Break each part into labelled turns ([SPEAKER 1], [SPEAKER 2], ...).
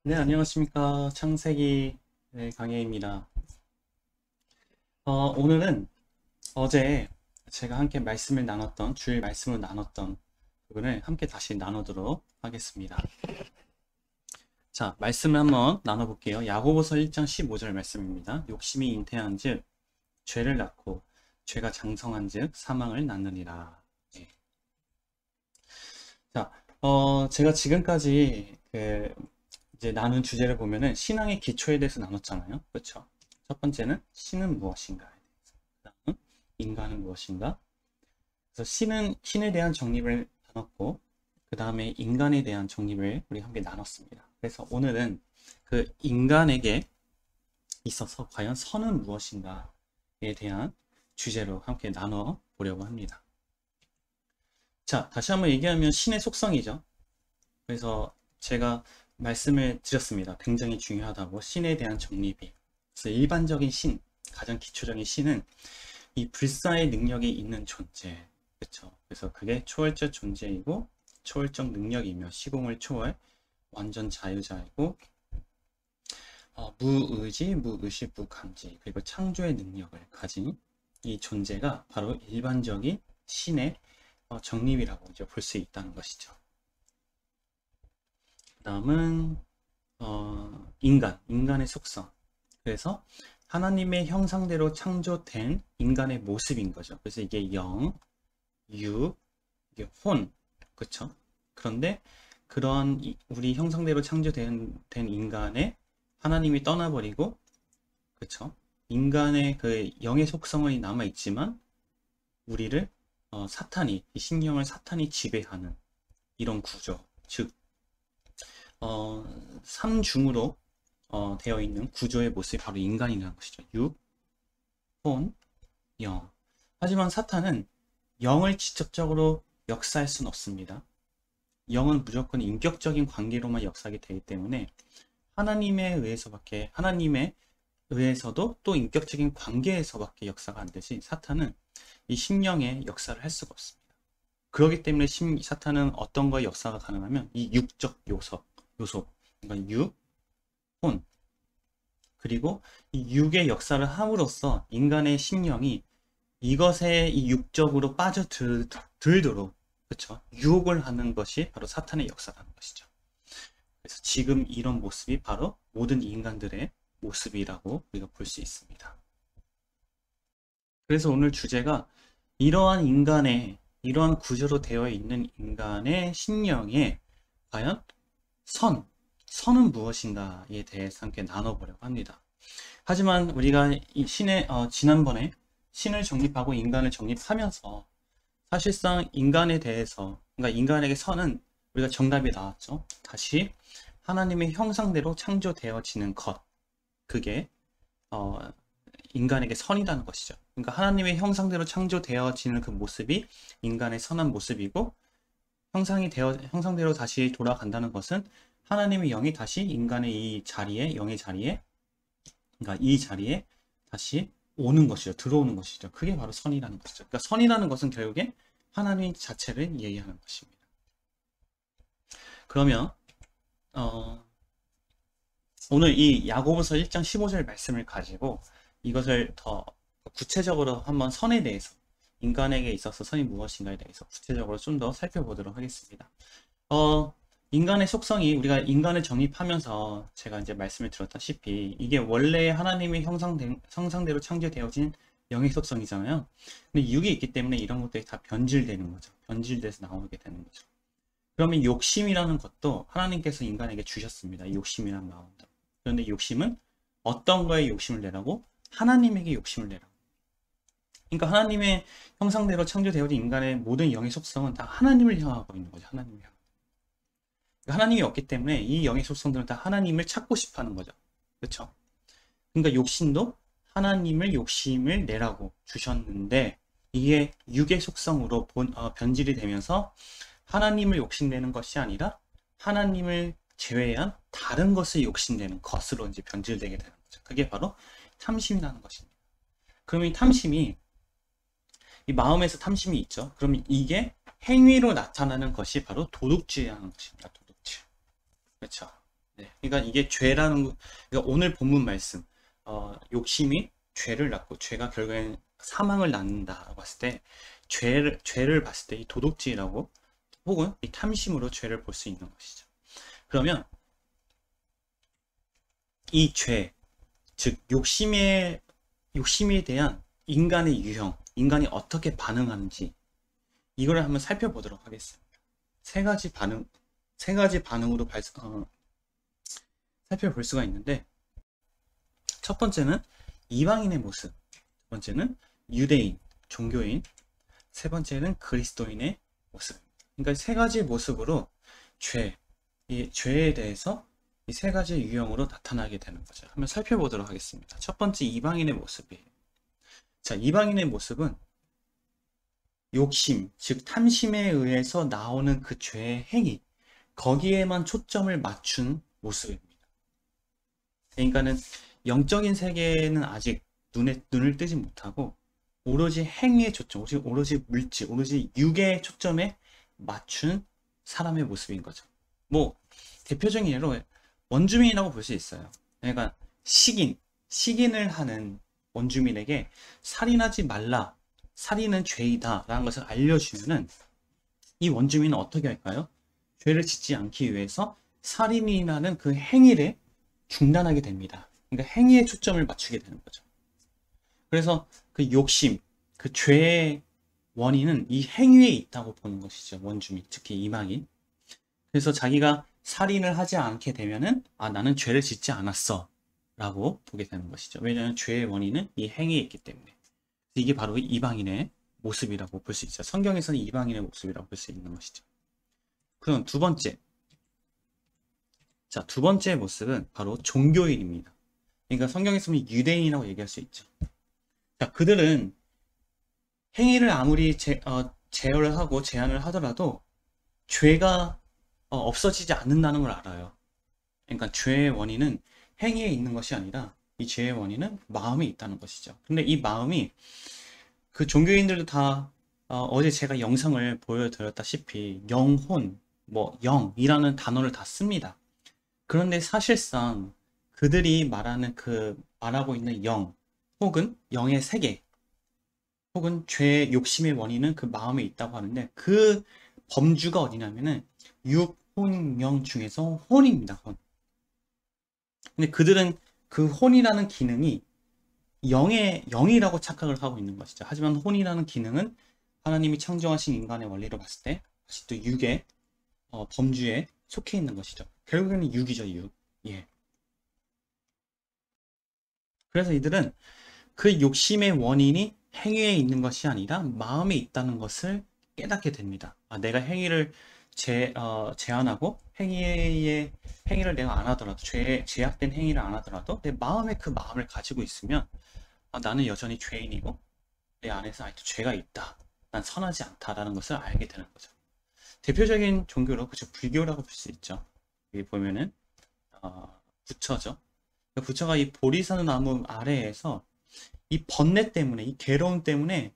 [SPEAKER 1] 네, 안녕하십니까. 창세기 강혜입니다. 오늘은 어제 제가 함께 말씀을 나눴던, 주일 말씀을 나눴던 부분을 함께 다시 나누도록 하겠습니다. 자, 말씀을 한번 나눠볼게요. 야고보서 1장 15절 말씀입니다. 욕심이 잉태한 즉, 죄를 낳고, 죄가 장성한 즉, 사망을 낳느니라. 네. 자, 제가 지금까지 이제 나눈 주제를 보면은 신앙의 기초에 대해서 나눴잖아요. 그렇죠? 첫 번째는 신은 무엇인가에 대해서. 그다음은 인간은 무엇인가? 그래서 신에 대한 정립을 나눴고, 그 다음에 인간에 대한 정립을 우리 함께 나눴습니다. 그래서 오늘은 그 인간에게 있어서 과연 선은 무엇인가에 대한 주제로 함께 나눠 보려고 합니다. 자, 다시 한번 얘기하면 신의 속성이죠. 그래서 제가 말씀을 드렸습니다. 굉장히 중요하다고. 신에 대한 정립이. 그래서 일반적인 신, 가장 기초적인 신은 이 불사의 능력이 있는 존재. 그렇죠? 그래서 그게 초월적 존재이고 초월적 능력이며 시공을 초월, 완전 자유자이고 무의지, 무의식, 무감지, 그리고 창조의 능력을 가진 이 존재가 바로 일반적인 신의 정립이라고 이제 볼 수 있다는 것이죠. 그 다음은 인간의 속성. 그래서 하나님의 형상대로 창조된 인간의 모습인 거죠. 그래서 이게 영, 유, 이게 혼, 그렇죠? 그런데 그런 우리 형상대로 창조된 인간의 하나님이 떠나버리고, 그렇죠? 인간의 그 영의 속성이 남아 있지만 우리를 사탄이, 이 신령을 사탄이 지배하는 이런 구조, 즉 삼중으로 되어 있는 구조의 모습이 바로 인간이라는 것이죠. 육, 혼, 영. 하지만 사탄은 영을 직접적으로 역사할 수는 없습니다. 영은 무조건 인격적인 관계로만 역사하게 되기 때문에 하나님에 의해서도 또 인격적인 관계에서밖에 역사가 안 되지, 사탄은 이 심령의 역사를 할 수가 없습니다. 그렇기 때문에 사탄은 어떤 거에 역사가 가능하면 이 육적 요소, 그러니까 육, 혼, 그리고 이 육의 역사를 함으로써 인간의 심령이 이것에 이 육적으로 빠져들도록, 그렇죠? 유혹을 하는 것이 바로 사탄의 역사라는 것이죠. 그래서 지금 이런 모습이 바로 모든 인간들의 모습이라고 우리가 볼 수 있습니다. 그래서 오늘 주제가 이러한 구조로 되어 있는 인간의 심령에 과연 선은 무엇인가에 대해서 함께 나눠보려고 합니다. 하지만 우리가 이 지난번에 신을 정립하고 인간을 정립하면서 사실상 인간에 대해서, 그러니까 인간에게 선은 우리가 정답이 나왔죠. 다시 하나님의 형상대로 창조되어지는 것, 그게 인간에게 선이라는 것이죠. 그러니까 하나님의 형상대로 창조되어지는 그 모습이 인간의 선한 모습이고, 형상대로 다시 돌아간다는 것은 하나님의 영이 다시 인간의 영의 자리에, 그러니까 이 자리에 다시 오는 것이죠. 들어오는 것이죠. 그게 바로 선이라는 것이죠. 그러니까 선이라는 것은 결국엔 하나님 자체를 얘기하는 것입니다. 그러면 오늘 이 야고보서 1장 15절 말씀을 가지고 이것을 더 구체적으로 한번 선에 대해서, 인간에게 있어서 선이 무엇인가에 대해서 구체적으로 좀 더 살펴보도록 하겠습니다. 인간의 속성이, 우리가 인간을 정립하면서 제가 이제 말씀을 드렸다시피 이게 원래 하나님의 형상대로 창조되어진 영의 속성이잖아요. 근데 육이 있기 때문에 이런 것들이 다 변질되는 거죠. 변질돼서 나오게 되는 거죠. 그러면 욕심이라는 것도 하나님께서 인간에게 주셨습니다. 이 욕심이라는 마음도. 그런데 욕심은 어떤 거에 욕심을 내라고? 하나님에게 욕심을 내라고. 그러니까 하나님의 형상대로 창조되어진 인간의 모든 영의 속성은 다 하나님을 향하고 있는 거죠. 하나님을 향하고. 하나님이 없기 때문에 이 영의 속성들은 다 하나님을 찾고 싶어 하는 거죠. 그렇죠? 그러니까 욕심도 하나님을 욕심을 내라고 주셨는데, 이게 육의 속성으로 변질이 되면서 하나님을 욕심내는 것이 아니라 하나님을 제외한 다른 것을 욕심내는 것으로 이제 변질되게 되는 거죠. 그게 바로 탐심이라는 것입니다. 그럼 이 탐심이, 이 마음에서 탐심이 있죠. 그럼 이게 행위로 나타나는 것이 바로 도둑질이라는 것입니다. 도둑질. 그렇죠. 네. 그러니까 이게 죄라는 그러니까 오늘 본문 말씀 욕심이 죄를 낳고 죄가 결국엔 사망을 낳는다라고 봤을 때 죄를 봤을 때 이 도둑질이라고 혹은 이 탐심으로 죄를 볼 수 있는 것이죠. 그러면 이 죄, 즉 욕심에 대한 인간의 유형, 인간이 어떻게 반응하는지 이거를 한번 살펴보도록 하겠습니다. 세 가지 반응으로 살펴볼 수가 있는데, 첫 번째는 이방인의 모습, 두 번째는 유대인, 종교인, 세 번째는 그리스도인의 모습. 그러니까 세 가지 모습으로 이 죄에 대해서 이 세 가지 유형으로 나타나게 되는 거죠. 한번 살펴보도록 하겠습니다. 첫 번째 이방인의 모습이에요. 자, 이방인의 모습은 욕심, 즉 탐심에 의해서 나오는 그 죄의 행위, 거기에만 초점을 맞춘 모습입니다. 그러니까는 영적인 세계는 아직 눈을 뜨지 못하고 오로지 행위에 초점, 오로지 물질, 오로지 육의 초점에 맞춘 사람의 모습인 거죠. 뭐 대표적인 예로 원주민이라고 볼 수 있어요. 그러니까 식인을 하는 원주민에게 살인하지 말라, 살인은 죄이다 라는 것을 알려주면은 이 원주민은 어떻게 할까요? 죄를 짓지 않기 위해서 살인이라는 그 행위를 중단하게 됩니다. 그러니까 행위에 초점을 맞추게 되는 거죠. 그래서 그 욕심, 그 죄의 원인은 이 행위에 있다고 보는 것이죠. 원주민, 특히 이방인. 그래서 자기가 살인을 하지 않게 되면은 나는 죄를 짓지 않았어 라고 보게 되는 것이죠. 왜냐하면 죄의 원인은 이 행위에 있기 때문에. 이게 바로 이방인의 모습이라고 볼 수 있죠. 성경에서는 이방인의 모습이라고 볼 수 있는 것이죠. 그럼 두 번째 모습은 바로 종교인입니다. 그러니까 성경에서는 유대인이라고 얘기할 수 있죠. 자, 그들은 행위를 아무리 제어를 하고 제한을 하더라도 죄가 없어지지 않는다는 걸 알아요. 그러니까 죄의 원인은 행위에 있는 것이 아니라 이 죄의 원인은 마음에 있다는 것이죠. 근데 이 마음이 그 종교인들도 다 어제 제가 영상을 보여드렸다시피 영혼, 영이라는 단어를 다 씁니다. 그런데 사실상 그들이 말하고 있는 영 혹은 영의 세계 혹은 죄의 욕심의 원인은 그 마음에 있다고 하는데 그 범주가 어디냐면은 육, 혼, 영 중에서 혼입니다. 혼. 근데 그들은 그 혼이라는 기능이 영이라고 착각을 하고 있는 것이죠. 하지만 혼이라는 기능은 하나님이 창조하신 인간의 원리로 봤을 때 다시 또 육의 범주에 속해 있는 것이죠. 결국에는 육이죠, 육. 예. 그래서 이들은 그 욕심의 원인이 행위에 있는 것이 아니라 마음에 있다는 것을 깨닫게 됩니다. 내가 행위를 제한하고 행위를 내가 안 하더라도 죄악된 행위를 안 하더라도 내 마음에 그 마음을 가지고 있으면 나는 여전히 죄인이고 내 안에서 아직도 죄가 있다. 난 선하지 않다라는 것을 알게 되는 거죠. 대표적인 종교로 그죠 불교라고 볼 수 있죠. 여기 보면은 부처죠. 부처가 이 보리산 나무 아래에서 이 번뇌 때문에 이 괴로움 때문에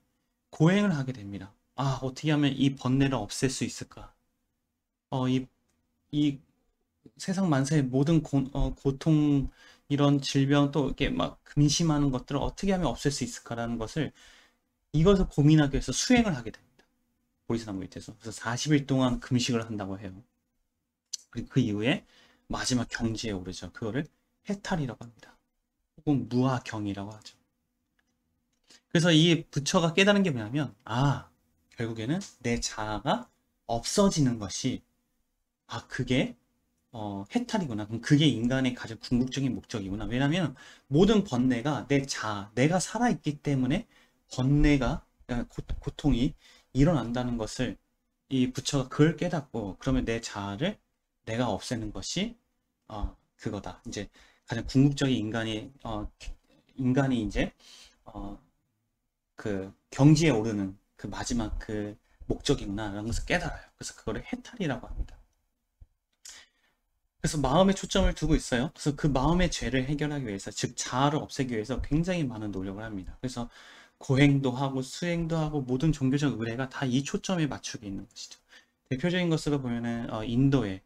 [SPEAKER 1] 고행을 하게 됩니다. 어떻게 하면 이 번뇌를 없앨 수 있을까? 이 세상 만사의 모든 고통, 이런 질병 또 이렇게 막 근심하는 것들을 어떻게 하면 없앨 수 있을까라는 이것을 고민하기 위해서 수행을 하게 됩니다. 보리산나무 밑에서. 그래서 40일 동안 금식을 한다고 해요. 그리고 그 이후에 마지막 경지에 오르죠. 그거를 해탈이라고 합니다. 혹은 무아경이라고 하죠. 그래서 이 부처가 깨달은 게 뭐냐면 결국에는 내 자아가 없어지는 것이 그게 해탈이구나. 그럼 그게 인간의 가장 궁극적인 목적이구나. 왜냐하면 모든 번뇌가 내가 살아있기 때문에 번뇌가 고통이 일어난다는 것을 이 부처가 그걸 깨닫고 그러면 내 자아를 내가 없애는 것이 그거다. 이제 가장 궁극적인 인간이 이제 그 경지에 오르는 그 마지막 그 목적이구나 라는 것을 깨달아요. 그래서 그거를 해탈이라고 합니다. 그래서 마음에 초점을 두고 있어요. 그래서 그 마음의 죄를 해결하기 위해서, 즉 자아를 없애기 위해서 굉장히 많은 노력을 합니다. 그래서 고행도 하고 수행도 하고 모든 종교적 의례가 다 이 초점에 맞추게 있는 것이죠. 대표적인 것으로 보면은 인도의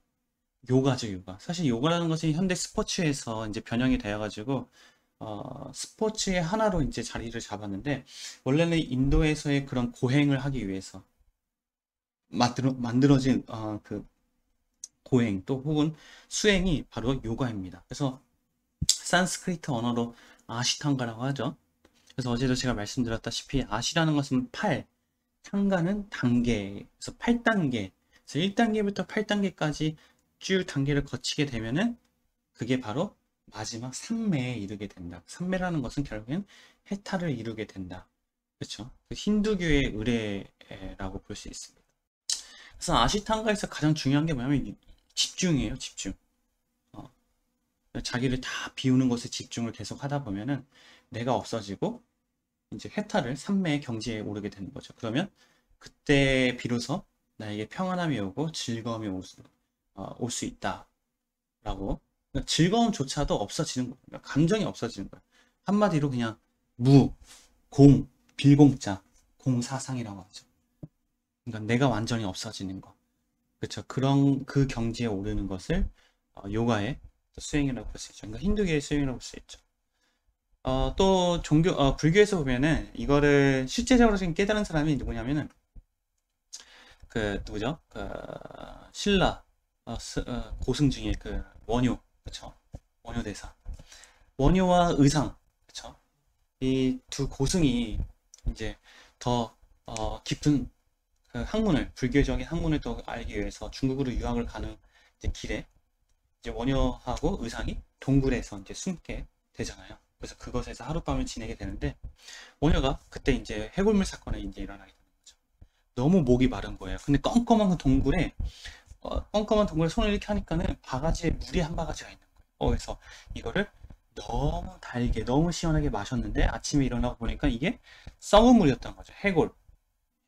[SPEAKER 1] 요가죠, 요가. 사실 요가라는 것이 현대 스포츠에서 이제 변형이 되어가지고, 스포츠의 하나로 이제 자리를 잡았는데, 원래는 인도에서의 그런 고행을 하기 위해서 만들어진, 그 고행 또 혹은 수행이 바로 요가입니다. 그래서 산스크리트 언어로 아시탄가라고 하죠. 그래서 어제도 제가 말씀드렸다시피 아시라는 것은 8, 탕가는 단계, 그래서 8단계, 그래서 1단계부터 8단계까지 쭉 단계를 거치게 되면은 그게 바로 마지막 삼매에 이르게 된다. 삼매라는 것은 결국엔 해탈을 이루게 된다. 그렇죠? 그 힌두교의 의례라고 볼 수 있습니다. 그래서 아시탄가에서 가장 중요한 게 뭐냐면 집중이에요, 집중. 어, 자기를 다 비우는 것에 집중을 계속 하다 보면은 내가 없어지고 이제 해탈을 삼매의 경지에 오르게 되는 거죠. 그러면 그때 비로소 나에게 평안함이 오고 즐거움이 올 수 있다라고. 그러니까 즐거움조차도 없어지는 거예요. 그러니까 감정이 없어지는 거예요. 한마디로 그냥 무, 공, 빌공자, 공사상이라고 하죠. 그러니까 내가 완전히 없어지는 거. 그렇죠. 그런 그 경지에 오르는 것을 요가의 수행이라고 볼 수 있죠. 그러니까 힌두교의 수행이라고 볼 수 있죠. 또 불교에서 보면은 이거를 실제적으로 지금 깨달은 사람이 누구냐면은 그 누구죠? 그 신라 고승 중에 그 원효, 그렇죠? 원효 대사. 원효와 의상, 그렇죠? 이 두 고승이 이제 더 깊은 그 학문을, 불교적인 학문을 또 알기 위해서 중국으로 유학을 가는 이제 길에 이제 원효하고 의상이 동굴에서 이제 숨게 되잖아요. 그래서 그것에서 하룻밤을 지내게 되는데 원효가 그때 이제 해골물 사건이 이제 일어나게 되는 거죠. 너무 목이 마른 거예요. 근데 껌껌한 그 동굴에 껌껌한 동굴에 손을 이렇게 하니까는 바가지에 물이 한 바가지가 있는 거예요. 그래서 이거를 너무 달게, 너무 시원하게 마셨는데 아침에 일어나고 보니까 이게 썩은 물이었던 거죠.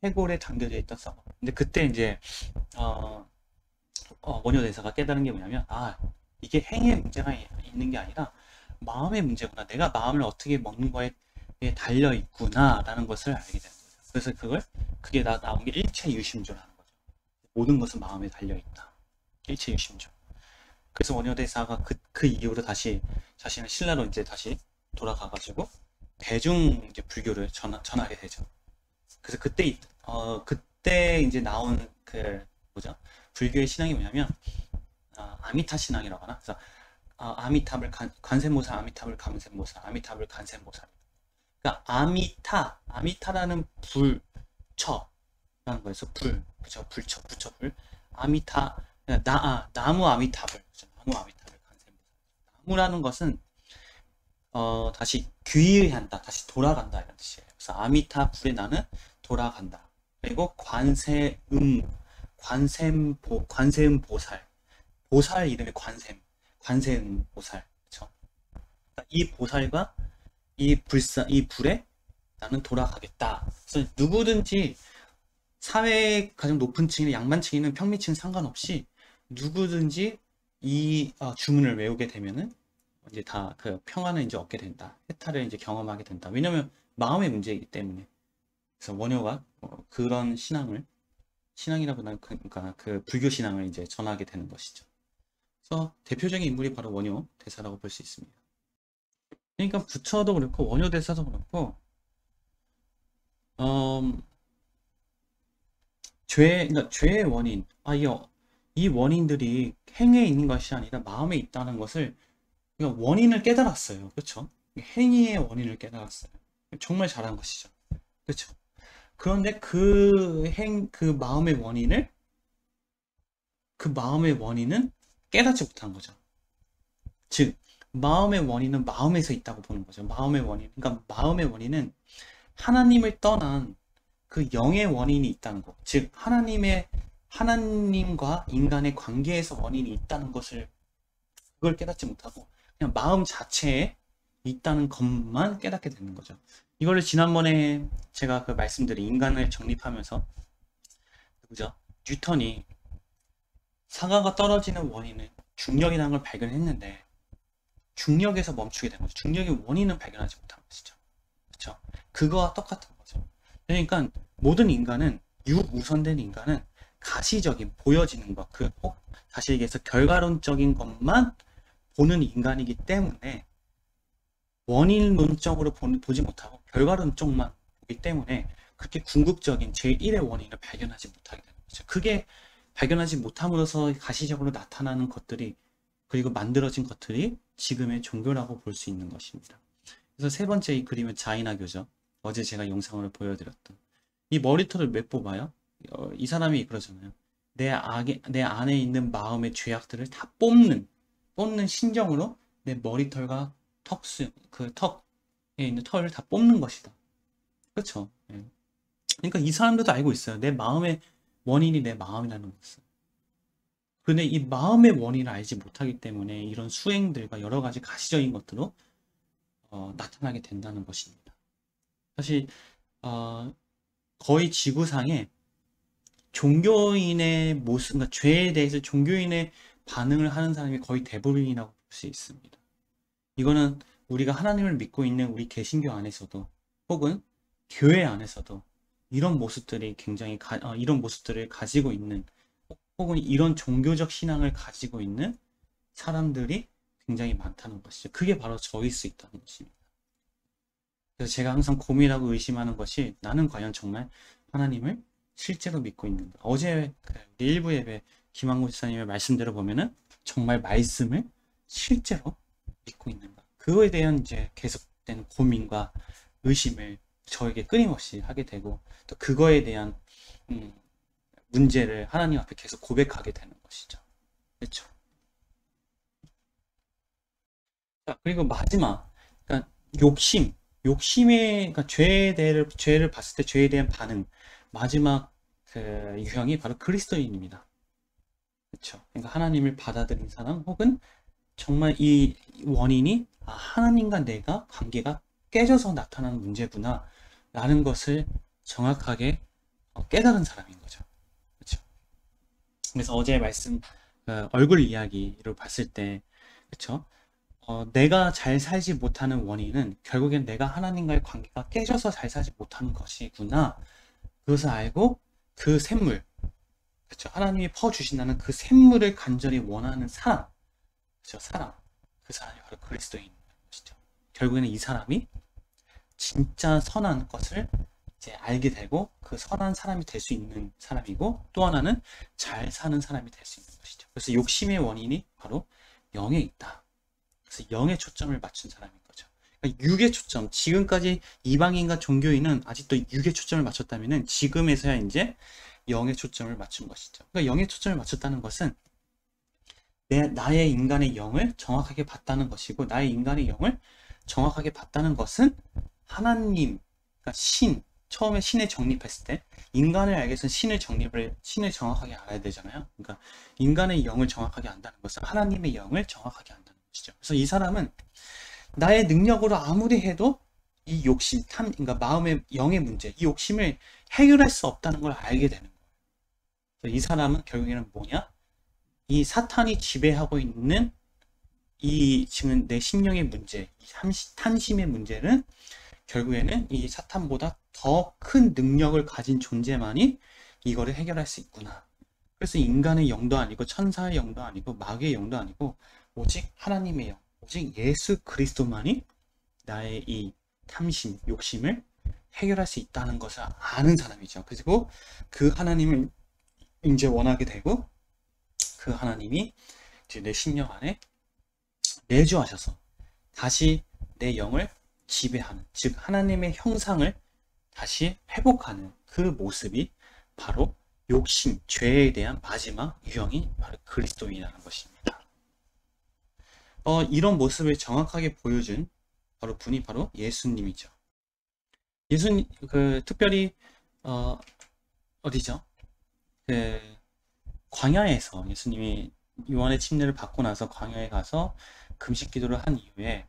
[SPEAKER 1] 해골에 담겨져 있던 썩은. 근데 그때 이제 원효 대사가 깨달은 게 뭐냐면 이게 행위의 문제가 있는 게 아니라 마음의 문제구나. 내가 마음을 어떻게 먹는 거에 달려 있구나 라는 것을 알게 되는 거죠. 그래서 그게 나온 게 일체유심조라는 거죠. 모든 것은 마음에 달려 있다. 일체유심조. 그래서 원효 대사가 그 이후로 다시 자신의 신라로 이제 다시 돌아가가지고 대중 이제 불교를 전하게 되죠. 그래서 그때 이제 나온 그 뭐죠? 불교의 신앙이 뭐냐면 아미타 신앙이라고 하나? 그래서 아미탑을 관세모살, 아미탑을 감세모살, 아미탑을 간세모살. 그러니까 아미타라는 불처라는 거에서 그죠? 불처, 부처불. 아미타, 나무 아미탑을, 그죠? 나무 아미탑을 간세모살. 나무라는 것은 다시 귀의한다, 다시 돌아간다 이런 뜻이에요. 그래서 아미타 불에 나는 돌아간다. 그리고 관세음 보살. 보살 이름이 관세음 보살. 그쵸? 그러니까 이 보살과 이 불에 나는 돌아가겠다. 그래서 누구든지 사회의 가장 높은 층이나 양반층이나 평미층 상관없이 누구든지 이 주문을 외우게 되면은 이제 다 그 평안을 이제 얻게 된다. 해탈을 이제 경험하게 된다. 왜냐면 마음의 문제이기 때문에. 그래서 원효가 그런 신앙이라고 그러니까 그 불교 신앙을 이제 전하게 되는 것이죠. 그래서 대표적인 인물이 바로 원효 대사라고 볼 수 있습니다. 그러니까 부처도 그렇고 원효 대사도 그렇고 그러니까 죄의 원인, 이 원인들이 행위에 있는 것이 아니라 마음에 있다는 것을 그러니까 원인을 깨달았어요. 그렇죠? 행위의 원인을 깨달았어요. 정말 잘한 것이죠. 그렇죠? 그런데 그 마음의 원인은 깨닫지 못한 거죠. 즉, 마음의 원인은 마음에서 있다고 보는 거죠. 마음의 원인. 그러니까 마음의 원인은 하나님을 떠난 그 영의 원인이 있다는 것. 즉, 하나님과 인간의 관계에서 원인이 있다는 것을 그걸 깨닫지 못하고 그냥 마음 자체에 있다는 것만 깨닫게 되는 거죠. 이거를 지난번에 제가 그 말씀드린 인간을 정립하면서 누구죠? 뉴턴이 사과가 떨어지는 원인은 중력이라는 걸 발견했는데 중력에서 멈추게 된 거죠. 중력의 원인은 발견하지 못한 것이죠. 그렇죠? 그거와 똑같은 거죠. 그러니까 모든 인간은 유우선된 인간은 가시적인 보여지는 것, 다시 얘기해서 결과론적인 것만 보는 인간이기 때문에 원인론적으로 보지 못하고 결과론적만 보기 때문에 그렇게 궁극적인 제1의 원인을 발견하지 못하게 되는 거죠. 그게 발견하지 못함으로써 가시적으로 나타나는 것들이 그리고 만들어진 것들이 지금의 종교라고 볼 수 있는 것입니다. 그래서 세 번째 이 그림은 자이나교죠. 어제 제가 영상으로 보여드렸던 이 머리털을 왜 뽑아요? 이 사람이 그러잖아요. 내 안에 있는 마음의 죄악들을 다 뽑는 신정으로 내 머리털과 그 턱에 있는 털을 다 뽑는 것이다. 그렇죠? 예. 그러니까 이 사람들도 알고 있어요. 내 마음의 원인이 내 마음이라는 것을. 근데 이 마음의 원인을 알지 못하기 때문에 이런 수행들과 여러 가지 가시적인 것들로 나타나게 된다는 것입니다. 사실 거의 지구상에 종교인의 모습, 그러니까 죄에 대해서 종교인의 반응을 하는 사람이 거의 대부분이라고 볼 수 있습니다. 이거는 우리가 하나님을 믿고 있는 우리 개신교 안에서도 혹은 교회 안에서도 이런 모습들이 굉장히 이런 모습들을 가지고 있는 혹은 이런 종교적 신앙을 가지고 있는 사람들이 굉장히 많다는 것이죠. 그게 바로 저일 수 있다는 것입니다. 그래서 제가 항상 고민하고 의심하는 것이 나는 과연 정말 하나님을 실제로 믿고 있는가. 어제 일부 예배 김한구 지사님의 말씀대로 보면은 정말 말씀을 실제로 믿고 있는가. 그거에 대한 이제 계속된 고민과 의심을 저에게 끊임없이 하게 되고 또 그거에 대한 문제를 하나님 앞에 계속 고백하게 되는 것이죠. 그렇죠? 자, 그리고 마지막, 그러니까 욕심의, 그러니까 죄를 봤을 때 죄에 대한 반응, 마지막 그 유형이 바로 그리스도인입니다. 그렇죠? 그러니까 하나님을 받아들인 사람, 혹은 정말 이 원인이 하나님과 내가 관계가 깨져서 나타나는 문제구나 라는 것을 정확하게 깨달은 사람인 거죠. 그렇죠? 그래서 어제 말씀 얼굴 이야기로 봤을 때, 그렇죠? 내가 잘 살지 못하는 원인은 결국엔 내가 하나님과의 관계가 깨져서 잘 살지 못하는 것이구나. 그것을 알고 그 샘물, 그렇죠? 하나님이 퍼주신다는 그 샘물을 간절히 원하는 사람, 그렇죠? 그 사람이 바로 그리스도인 것이죠. 결국에는 이 사람이 진짜 선한 것을 이제 알게 되고 그 선한 사람이 될 수 있는 사람이고, 또 하나는 잘 사는 사람이 될 수 있는 것이죠. 그래서 욕심의 원인이 바로 영에 있다. 그래서 영에 초점을 맞춘 사람인 거죠. 그러니까 육의 초점, 지금까지 이방인과 종교인은 아직도 육의 초점을 맞췄다면은 지금에서야 이제 영의 초점을 맞춘 것이죠. 그러니까 영의 초점을 맞췄다는 것은 나의 인간의 영을 정확하게 봤다는 것이고, 나의 인간의 영을 정확하게 봤다는 것은 하나님, 그러니까 처음에 신에 정립했을 때 인간을 알기 위해서는 신을 정확하게 알아야 되잖아요. 그러니까 인간의 영을 정확하게 안다는 것은 하나님의 영을 정확하게 안다는 것이죠. 그래서 이 사람은 나의 능력으로 아무리 해도 이 욕심, 그러니까 마음의 영의 문제, 이 욕심을 해결할 수 없다는 걸 알게 되는 거예요. 그래서 이 사람은 결국에는 뭐냐? 이 사탄이 지배하고 있는 이 지금 내 심령의 문제, 이 탐심의 문제는 결국에는 이 사탄보다 더 큰 능력을 가진 존재만이 이거를 해결할 수 있구나. 그래서 인간의 영도 아니고 천사의 영도 아니고 마귀의 영도 아니고 오직 하나님의 영, 오직 예수 그리스도만이 나의 이 탐심, 욕심을 해결할 수 있다는 것을 아는 사람이죠. 그리고 그 하나님을 이제 원하게 되고 그 하나님이 이제 내 심령 안에 내주하셔서 다시 내 영을 지배하는, 즉 하나님의 형상을 다시 회복하는 그 모습이 바로 욕심, 죄에 대한 마지막 유형이 바로 그리스도인이라는 것입니다. 이런 모습을 정확하게 보여준 분이 바로 예수님이죠. 예수님, 특별히 어디죠? 광야에서 예수님이 요한의 침례를 받고 나서 광야에 가서 금식 기도를 한 이후에,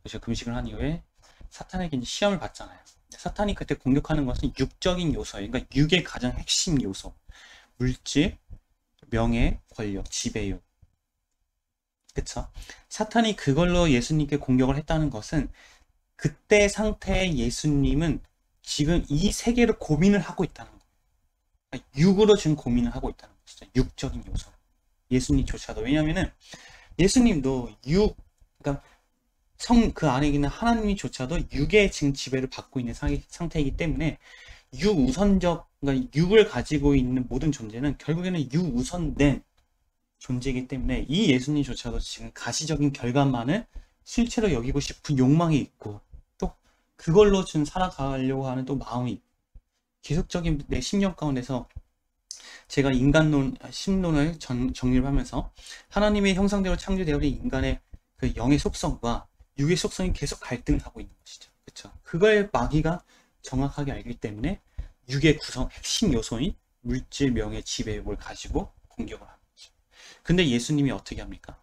[SPEAKER 1] 그렇죠? 금식을 한 이후에 사탄에게 이제 시험을 받잖아요. 사탄이 그때 공격하는 것은 육적인 요소예요. 그러니까 육의 가장 핵심 요소, 물질, 명예, 권력, 지배욕. 그쵸? 사탄이 그걸로 예수님께 공격을 했다는 것은 그때 상태의 예수님은 지금 이 세계를 고민을 하고 있다는 거예요. 그러니까 육으로 지금 고민을 하고 있다는 것이죠. 육적인 요소. 예수님조차도. 왜냐면은 예수님도 그러니까 그 안에 있는 하나님조차도 육의 지금 지배를 받고 있는 상태이기 때문에 그러니까 육을 가지고 있는 모든 존재는 결국에는 육우선된 존재이기 때문에 이 예수님조차도 지금 가시적인 결과만을 실체로 여기고 싶은 욕망이 있고 또 그걸로 좀 살아가려고 하는 또 마음이 있고 계속적인 내 심령 가운데서 제가 인간론, 신론을 정리를 하면서 하나님의 형상대로 창조되어 진 인간의 그 영의 속성과 육의 속성이 계속 갈등하고 있는 것이죠. 그렇죠? 그걸 마귀가 정확하게 알기 때문에 육의 구성, 핵심 요소인 물질, 명예, 지배욕을 가지고 공격을 하는 거죠. 근데 예수님이 어떻게 합니까?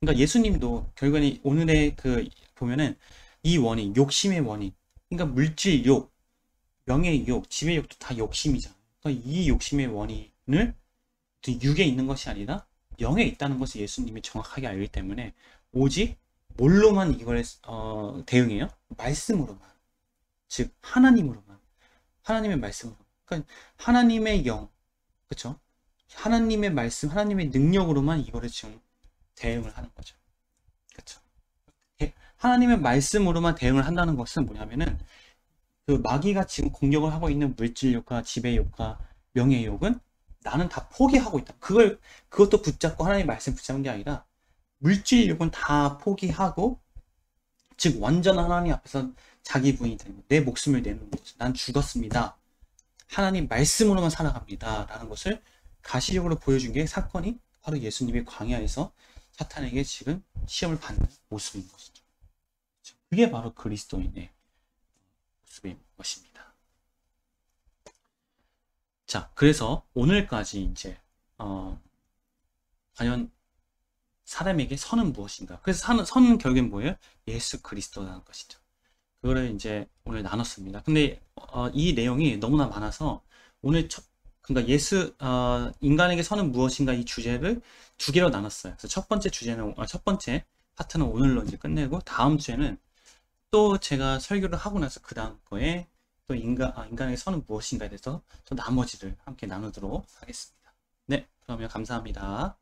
[SPEAKER 1] 그러니까 예수님도 결국에 오늘의 그 보면은 이 원인, 욕심의 원인, 그러니까 물질욕, 명예욕, 지배욕도 다 욕심이잖아요. 그러니까 이 욕심의 원인을 육에 있는 것이 아니라 영에 있다는 것을 예수님이 정확하게 알기 때문에 오직 뭘로만 이걸 대응해요? 말씀으로만. 즉 하나님으로만. 하나님의 말씀으로. 그러니까 하나님의 영, 그렇죠? 하나님의 말씀, 하나님의 능력으로만 이거를 지금 대응을 하는 거죠. 그렇죠? 하나님의 말씀으로만 대응을 한다는 것은 뭐냐면은 그 마귀가 지금 공격을 하고 있는 물질욕과 지배욕과 명예욕은 나는 다 포기하고 있다. 그것도 붙잡고 하나님의 말씀 붙잡는 게 아니라 물질욕은 다 포기하고 즉 완전 하나님 앞에서 자기 부인이 되는 내 목숨을 내는 거죠. 난 죽었습니다. 하나님 말씀으로만 살아갑니다. 라는 것을 가시적으로 보여준 게 사건이 바로 예수님의 광야에서 사탄에게 지금 시험을 받는 모습인 것이죠. 그게 바로 그리스도인의 모습인 것입니다. 자, 그래서 오늘까지 이제 과연 사람에게 선은 무엇인가? 그래서 선은 결국엔 뭐예요? 예수 그리스도라는 것이죠. 그거를 이제 오늘 나눴습니다. 근데 이 내용이 너무나 많아서 오늘 그러니까 인간에게 선은 무엇인가 이 주제를 두 개로 나눴어요. 그래서 첫 번째 파트는 오늘로 이제 끝내고 다음 주에는 또 제가 설교를 하고 나서 그 다음 거에 또 인간에게 선은 무엇인가에 대해서 또 나머지를 함께 나누도록 하겠습니다. 네, 그러면 감사합니다.